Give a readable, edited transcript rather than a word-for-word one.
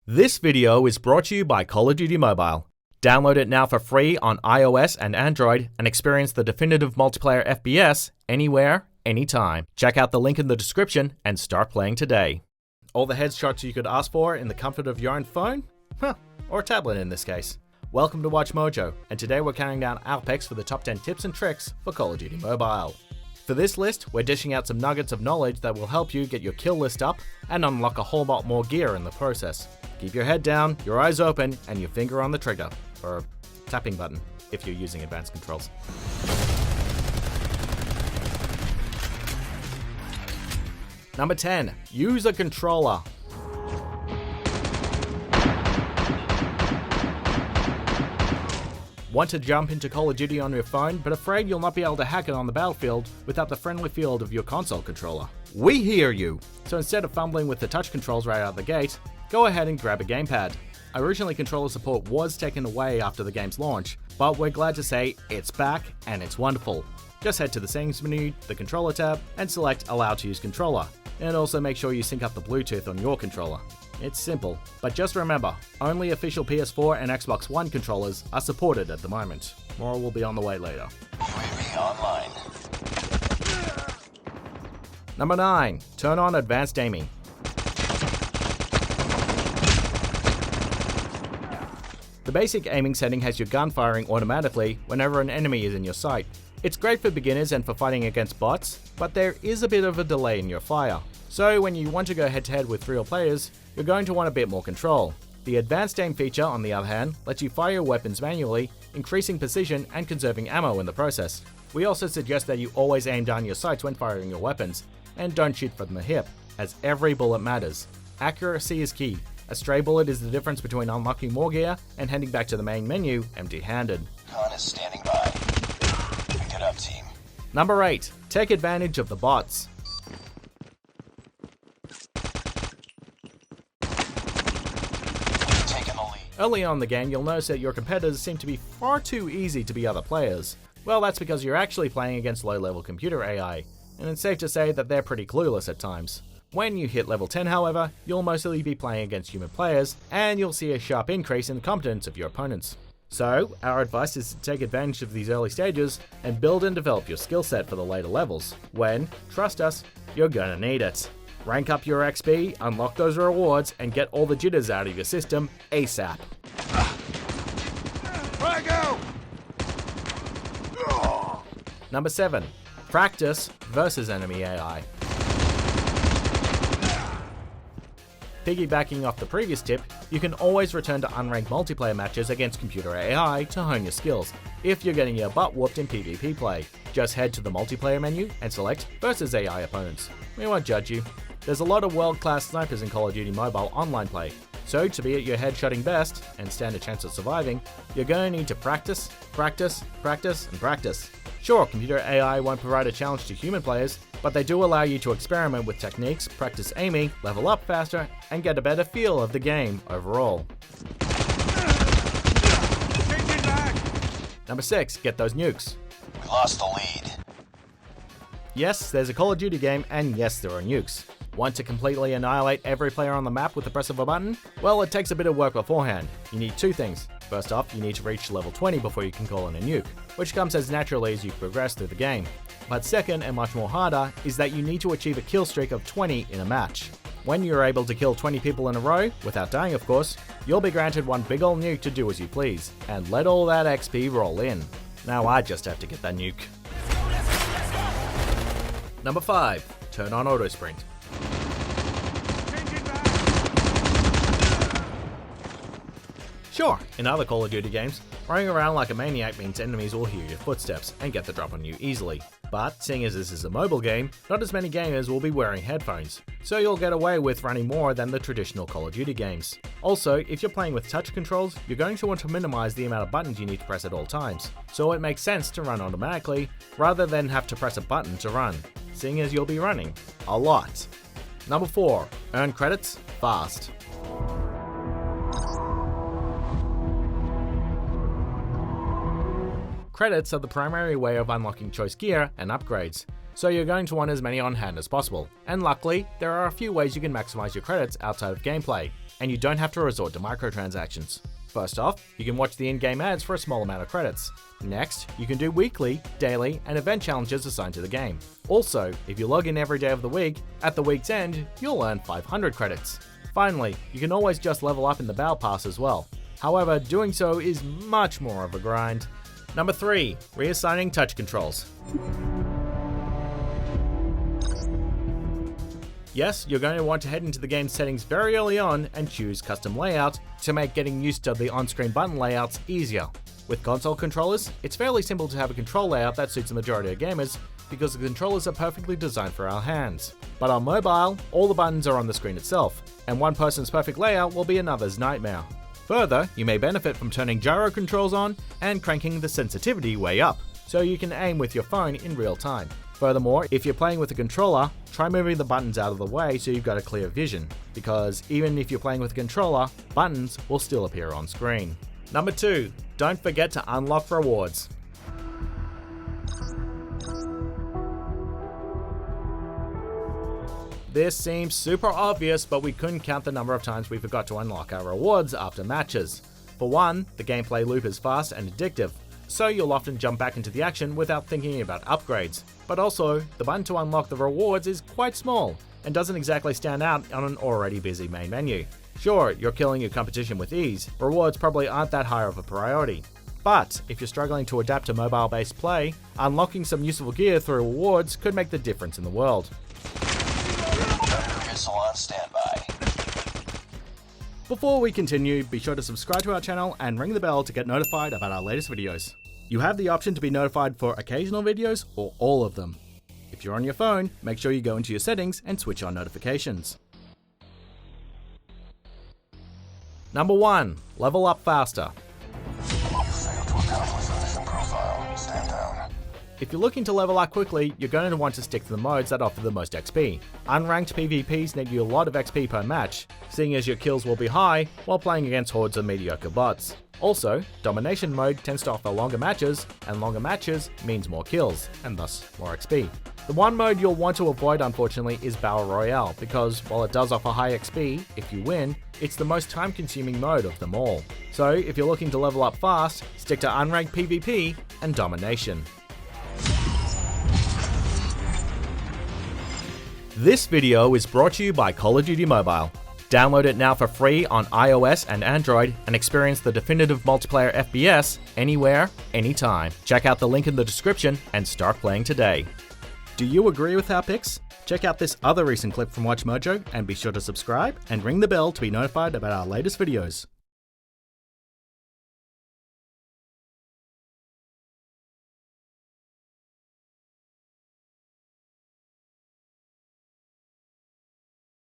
This video is brought to you by Call of Duty Mobile. Download it now for free on iOS and Android and experience the definitive multiplayer FPS anywhere, anytime. Check out the link in the description and start playing today. All the headshots you could ask for in the comfort of your own phone? Or tablet in this case. Welcome to WatchMojo, and today we're counting down our picks for the top 10 tips and tricks for Call of Duty Mobile. For this list, we're dishing out some nuggets of knowledge that will help you get your kill list up and unlock a whole lot more gear in the process. Keep your head down, your eyes open, and your finger on the trigger, or tapping button, if you're using advanced controls. Number 10, use a controller. Want to jump into Call of Duty on your phone, but afraid you'll not be able to hack it on the battlefield without the friendly field of your console controller? We hear you! So instead of fumbling with the touch controls right out the gate, go ahead and grab a gamepad. Originally, controller support was taken away after the game's launch, but we're glad to say it's back and it's wonderful. Just head to the settings menu, the controller tab, and select allow to use controller. And also make sure you sync up the Bluetooth on your controller. It's simple, but just remember, only official PS4 and Xbox One controllers are supported at the moment. More will be on the way later. UAV online. Number 9. Turn on advanced aiming. The basic aiming setting has your gun firing automatically whenever an enemy is in your sight. It's great for beginners and for fighting against bots, but there is a bit of a delay in your fire. So when you want to go head-to-head with real players, you're going to want a bit more control. The advanced aim feature, on the other hand, lets you fire your weapons manually, increasing precision and conserving ammo in the process. We also suggest that you always aim down your sights when firing your weapons, and don't shoot from the hip, as every bullet matters. Accuracy is key. A stray bullet is the difference between unlocking more gear and heading back to the main menu empty-handed. Con is standing by. Pick it up, team. Number 8. Take advantage of the bots. Early on in the game, you'll notice that your competitors seem to be far too easy to be other players. Well, that's because you're actually playing against low-level computer AI, and it's safe to say that they're pretty clueless at times. When you hit level 10, however, you'll mostly be playing against human players, and you'll see a sharp increase in the competence of your opponents. So, our advice is to take advantage of these early stages and build and develop your skill set for the later levels, when, trust us, you're gonna need it. Rank up your XP, unlock those rewards, and get all the jitters out of your system ASAP. Number 7. Practice versus enemy AI. Piggybacking off the previous tip, you can always return to unranked multiplayer matches against computer AI to hone your skills, if you're getting your butt whooped in PvP play. Just head to the multiplayer menu and select versus AI opponents. We won't judge you. There's a lot of world-class snipers in Call of Duty Mobile online play, so to be at your headshotting best and stand a chance of surviving, you're going to need to practice, practice, practice, and practice. Sure, computer AI won't provide a challenge to human players, but they do allow you to experiment with techniques, practice aiming, level up faster, and get a better feel of the game overall. Number 6. Get those nukes. We lost the lead. Yes, there's a Call of Duty game, and yes, there are nukes. Want to completely annihilate every player on the map with the press of a button? Well, it takes a bit of work beforehand. You need two things. First off, you need to reach level 20 before you can call in a nuke, which comes as naturally as you progress through the game. But second, and much more harder, is that you need to achieve a kill streak of 20 in a match. When you're able to kill 20 people in a row, without dying of course, you'll be granted one big ol' nuke to do as you please, and let all that XP roll in. Now I just have to get that nuke. Number 5. Turn on auto sprint. Sure, in other Call of Duty games, running around like a maniac means enemies will hear your footsteps and get the drop on you easily. But seeing as this is a mobile game, not as many gamers will be wearing headphones, so you'll get away with running more than the traditional Call of Duty games. Also, if you're playing with touch controls, you're going to want to minimize the amount of buttons you need to press at all times, so it makes sense to run automatically rather than have to press a button to run, seeing as you'll be running a lot. Number 4. Earn credits fast. Credits are the primary way of unlocking choice gear and upgrades, so you're going to want as many on hand as possible. And luckily, there are a few ways you can maximize your credits outside of gameplay. and you don't have to resort to microtransactions. First off, you can watch the in-game ads for a small amount of credits. Next, you can do weekly, daily, and event challenges assigned to the game. Also, if you log in every day of the week, at the week's end, you'll earn 500 credits. Finally, you can always just level up in the Battle Pass as well. However, doing so is much more of a grind. Number 3. Reassigning touch controls. Yes, you're going to want to head into the game's settings very early on and choose custom layout to make getting used to the on-screen button layouts easier. With console controllers, it's fairly simple to have a control layout that suits the majority of gamers because the controllers are perfectly designed for our hands. But on mobile, all the buttons are on the screen itself, and one person's perfect layout will be another's nightmare. Further, you may benefit from turning gyro controls on and cranking the sensitivity way up, so you can aim with your phone in real time. Furthermore, if you're playing with a controller, try moving the buttons out of the way so you've got a clear vision, because even if you're playing with a controller, buttons will still appear on screen. Number 2. Don't forget to unlock rewards. This seems super obvious, but we couldn't count the number of times we forgot to unlock our rewards after matches. For one, the gameplay loop is fast and addictive, so you'll often jump back into the action without thinking about upgrades. But also, the button to unlock the rewards is quite small, and doesn't exactly stand out on an already busy main menu. Sure, you're killing your competition with ease, rewards probably aren't that high of a priority. But if you're struggling to adapt to mobile-based play, unlocking some useful gear through rewards could make the difference in the world. Missile on standby. Before we continue, be sure to subscribe to our channel and ring the bell to get notified about our latest videos. You have the option to be notified for occasional videos or all of them. If you're on your phone, make sure you go into your settings and switch on notifications. Number 1. Level up faster. You failed to accomplish the mission profile. Stand down. If you're looking to level up quickly, you're going to want to stick to the modes that offer the most XP. Unranked PvPs need you a lot of XP per match, seeing as your kills will be high while playing against hordes of mediocre bots. Also, Domination mode tends to offer longer matches, and longer matches means more kills, and thus more XP. The one mode you'll want to avoid, unfortunately, is Battle Royale, because while it does offer high XP if you win, it's the most time-consuming mode of them all. So if you're looking to level up fast, stick to Unranked PvP and Domination. This video is brought to you by Call of Duty Mobile. Download it now for free on iOS and Android and experience the definitive multiplayer FPS anywhere, anytime. Check out the link in the description and start playing today. Do you agree with our picks? Check out this other recent clip from WatchMojo and be sure to subscribe and ring the bell to be notified about our latest videos.